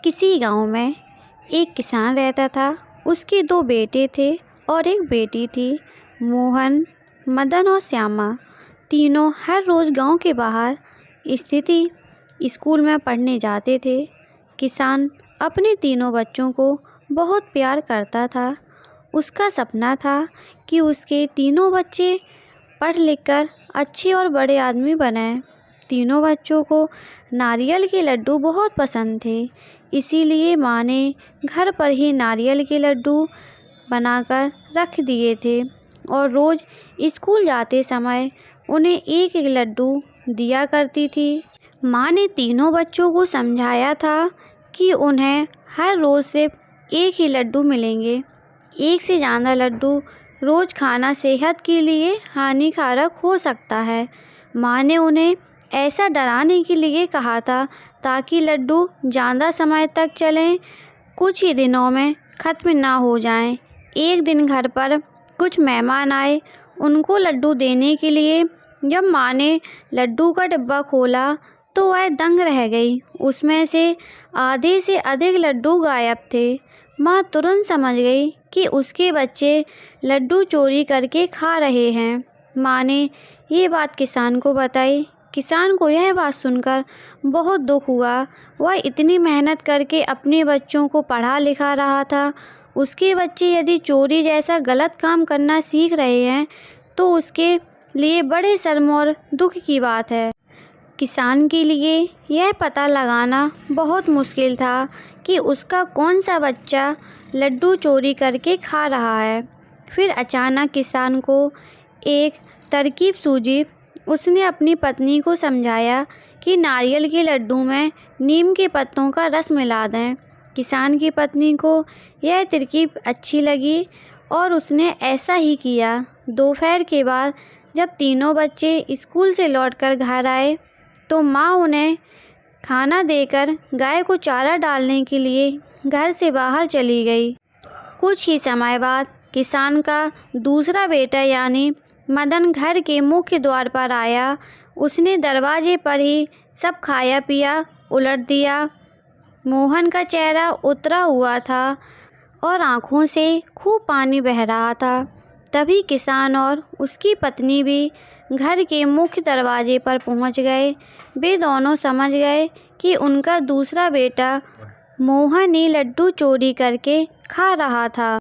किसी गांव में एक किसान रहता था। उसके 2 बेटे थे और एक बेटी थी। मोहन, मदन और श्यामा तीनों हर रोज़ गांव के बाहर स्थित स्कूल में पढ़ने जाते थे। किसान अपने तीनों बच्चों को बहुत प्यार करता था। उसका सपना था कि उसके तीनों बच्चे पढ़ लिख कर अच्छे और बड़े आदमी बनें। तीनों बच्चों को नारियल के लड्डू बहुत पसंद थे, इसीलिए माँ ने घर पर ही नारियल के लड्डू बनाकर रख दिए थे और रोज़ स्कूल जाते समय उन्हें एक एक लड्डू दिया करती थी। माँ ने तीनों बच्चों को समझाया था कि उन्हें हर रोज़ सिर्फ एक ही लड्डू मिलेंगे। एक से ज़्यादा लड्डू रोज़ खाना सेहत के लिए हानिकारक हो सकता है। माँ ने उन्हें ऐसा डराने के लिए कहा था ताकि लड्डू ज़्यादा समय तक चलें, कुछ ही दिनों में ख़त्म ना हो जाएं। एक दिन घर पर कुछ मेहमान आए, उनको लड्डू देने के लिए। जब माँ ने लड्डू का डिब्बा खोला तो वह दंग रह गई। उसमें से आधे से अधिक लड्डू गायब थे। माँ तुरंत समझ गई कि उसके बच्चे लड्डू चोरी करके खा रहे हैं। माँ ने ये बात किसान को बताई। किसान को यह बात सुनकर बहुत दुख हुआ। वह इतनी मेहनत करके अपने बच्चों को पढ़ा लिखा रहा था। उसके बच्चे यदि चोरी जैसा गलत काम करना सीख रहे हैं तो उसके लिए बड़े शर्म और दुख की बात है। किसान के लिए यह पता लगाना बहुत मुश्किल था कि उसका कौन सा बच्चा लड्डू चोरी करके खा रहा है। फिर अचानक किसान को एक तरकीब सूझी। उसने अपनी पत्नी को समझाया कि नारियल के लड्डू में नीम के पत्तों का रस मिला दें। किसान की पत्नी को यह तरकीब अच्छी लगी और उसने ऐसा ही किया। दोपहर के बाद जब तीनों बच्चे स्कूल से लौटकर घर आए तो माँ उन्हें खाना देकर गाय को चारा डालने के लिए घर से बाहर चली गई। कुछ ही समय बाद किसान का दूसरा बेटा यानी मदन घर के मुख्य द्वार पर आया। उसने दरवाजे पर ही सब खाया पिया उलट दिया। मोहन का चेहरा उतरा हुआ था और आँखों से खूब पानी बह रहा था। तभी किसान और उसकी पत्नी भी घर के मुख्य दरवाजे पर पहुंच गए। वे दोनों समझ गए कि उनका दूसरा बेटा मोहन ही लड्डू चोरी करके खा रहा था।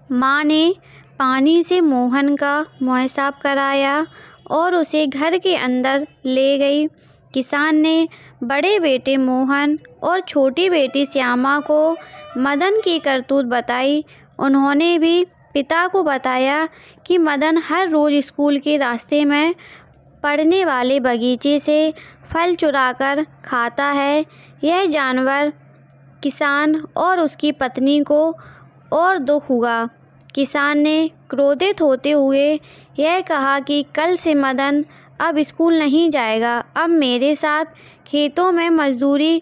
माँ ने पानी से मोहन का मुँह साफ कराया और उसे घर के अंदर ले गई। किसान ने बड़े बेटे मोहन और छोटी बेटी श्यामा को मदन की करतूत बताई। उन्होंने भी पिता को बताया कि मदन हर रोज़ स्कूल के रास्ते में पड़ने वाले बगीचे से फल चुराकर खाता है। यह जानवर किसान और उसकी पत्नी को और दुख हुआ। किसान ने क्रोधित होते हुए यह कहा कि कल से मदन अब स्कूल नहीं जाएगा, अब मेरे साथ खेतों में मजदूरी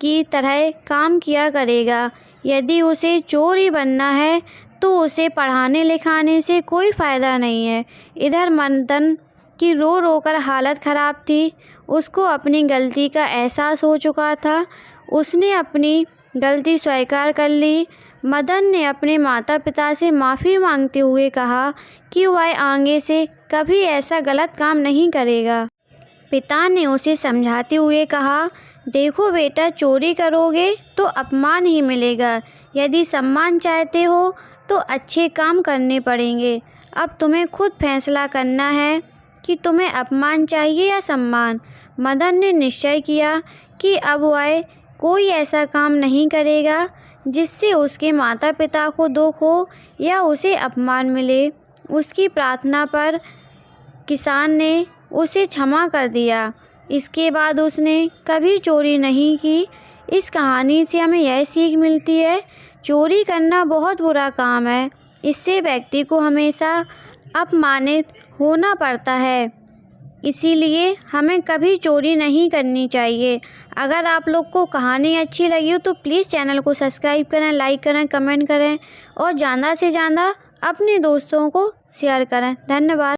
की तरह काम किया करेगा। यदि उसे चोर ही बनना है तो उसे पढ़ाने लिखाने से कोई फ़ायदा नहीं है। इधर मदन की रो रो कर हालत ख़राब थी। उसको अपनी गलती का एहसास हो चुका था। उसने अपनी गलती स्वीकार कर ली। मदन ने अपने माता पिता से माफ़ी मांगते हुए कहा कि वह आगे से कभी ऐसा गलत काम नहीं करेगा। पिता ने उसे समझाते हुए कहा, देखो बेटा, चोरी करोगे तो अपमान ही मिलेगा। यदि सम्मान चाहते हो तो अच्छे काम करने पड़ेंगे। अब तुम्हें खुद फैसला करना है कि तुम्हें अपमान चाहिए या सम्मान। मदन ने निश्चय किया कि अब वह कोई ऐसा काम नहीं करेगा जिससे उसके माता पिता को दुख हो या उसे अपमान मिले। उसकी प्रार्थना पर किसान ने उसे क्षमा कर दिया। इसके बाद उसने कभी चोरी नहीं की। इस कहानी से हमें यह सीख मिलती है, चोरी करना बहुत बुरा काम है। इससे व्यक्ति को हमेशा अपमानित होना पड़ता है। इसीलिए हमें कभी चोरी नहीं करनी चाहिए। अगर आप लोग को कहानी अच्छी लगी हो तो प्लीज़ चैनल को सब्सक्राइब करें, लाइक करें, कमेंट करें और ज़्यादा से ज़्यादा अपने दोस्तों को शेयर करें। धन्यवाद।